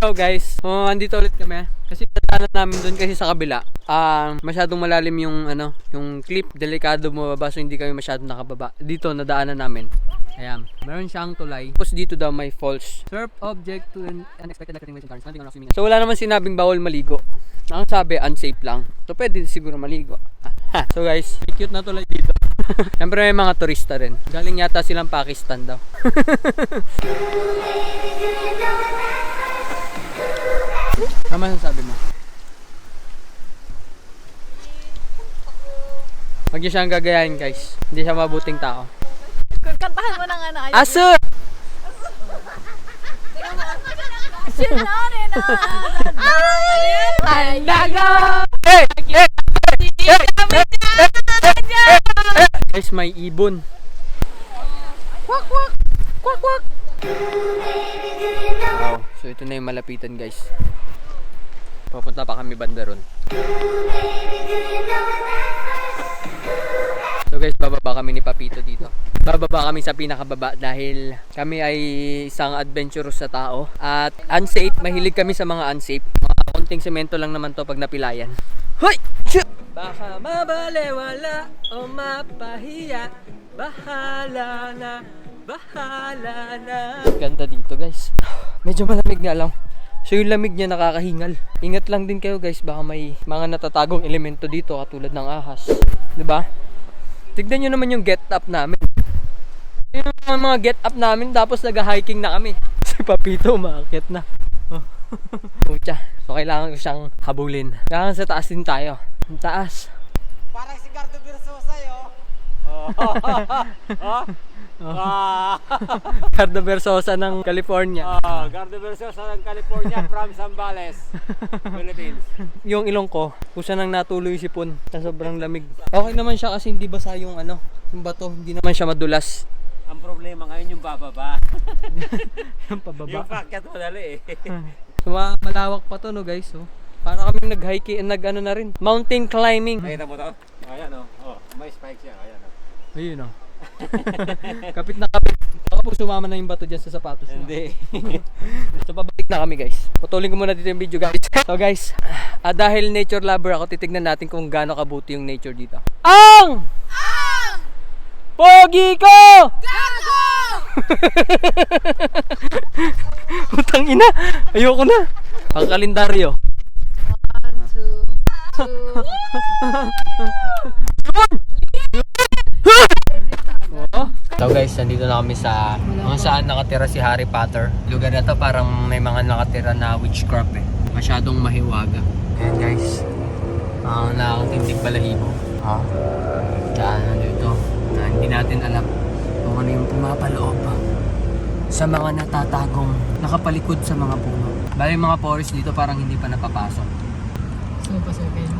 So guys, andito ulit kami. Kasi nadaanan namin doon kasi sa kabila. Masyadong malalim yung yung cliff, delikado mababa, so hindi kami masyadong nakababa. Dito nadaanan namin. Ayan, meron siyang tulay. Tapos dito daw may falls. Surf object to unexpected life conditions. So wala naman sinabing bawal maligo. Ang sabi, unsafe lang. So pwede siguro maligo. So guys, cute na tulay dito. Siyempre may mga turista rin. Galing yata silang Pakistan daw. Ano masasabi mo? Huwag niyo siyang gagayahin guys. Hindi siya mabuting tao. Kantahan mo ng ano. Aso! Hey! Hey! Guys, may ibon. Kwak kwak! Kwak kwak! Wow, so ito na yung malapitan guys. Papunta pa kami banda ron. So guys, bababa kami ni Papito dito. Bababa kami sa pinakababa dahil kami ay isang adventurous sa tao. At unsafe, mahilig kami sa mga unsafe. Mga konting semento lang naman to pag napilayan. Hoy! Baka mabalewala o mapahiya, bahala na, bahala na. Ganda dito guys. Medyo malamig nga lang. So yung lamig niya nakakahingal. Ingat lang din kayo guys, baka may mga natatagong elemento dito katulad ng ahas. 'Di ba? Tignan niyo naman yung get up namin. Yung mga get up namin tapos nag-hiking na kami. Si Papito umaakyat na. Pucha. So kailangan ko siyang habulin. Kailangan sa taas din tayo. Ang taas. Parang si Gardo Versosa Gardo Versosa ng California. Gardo Versosa ng California from Zambales, Philippines. Yung ilong ko, kusa nang natuloy sipon sa sobrang lamig. Okay naman siya kasi hindi basa yung yung bato, hindi naman siya madulas. Ang problema ngayon yung bababa. Yung pababa. Yung packet madali eh. So, malawak pa to no guys. So, para kaming nag-hiking, na rin. Mountain climbing. Nakita mo to? Ayan o. May spikes yan. Ayan o. Ayun o. Kapit na kapit. Baka po sumama na yung bato dyan sa sapatos mo. Hindi. So pabalik na kami guys. Putulin ko muna dito yung video guys. So guys, dahil nature lover ako, titignan natin kung gaano kabuti yung nature dito. Ang! Pogi ko! Gago! Utang ina. Ayoko na. Ang kalendaryo. 1, 2, 3. So guys, nandito na kami sa kung saan nakatira si Harry Potter. Lugar na to parang may mga nakatira na witchcraft eh. Masyadong mahiwaga. Ayan guys. Nakakatindig balahibo. Daan dito. Na hindi natin alam kung ano yung pumapaloob sa mga natatagong nakapalikod sa mga puno. Bali mga forest dito parang hindi pa napapasok. Sino pa sabihin?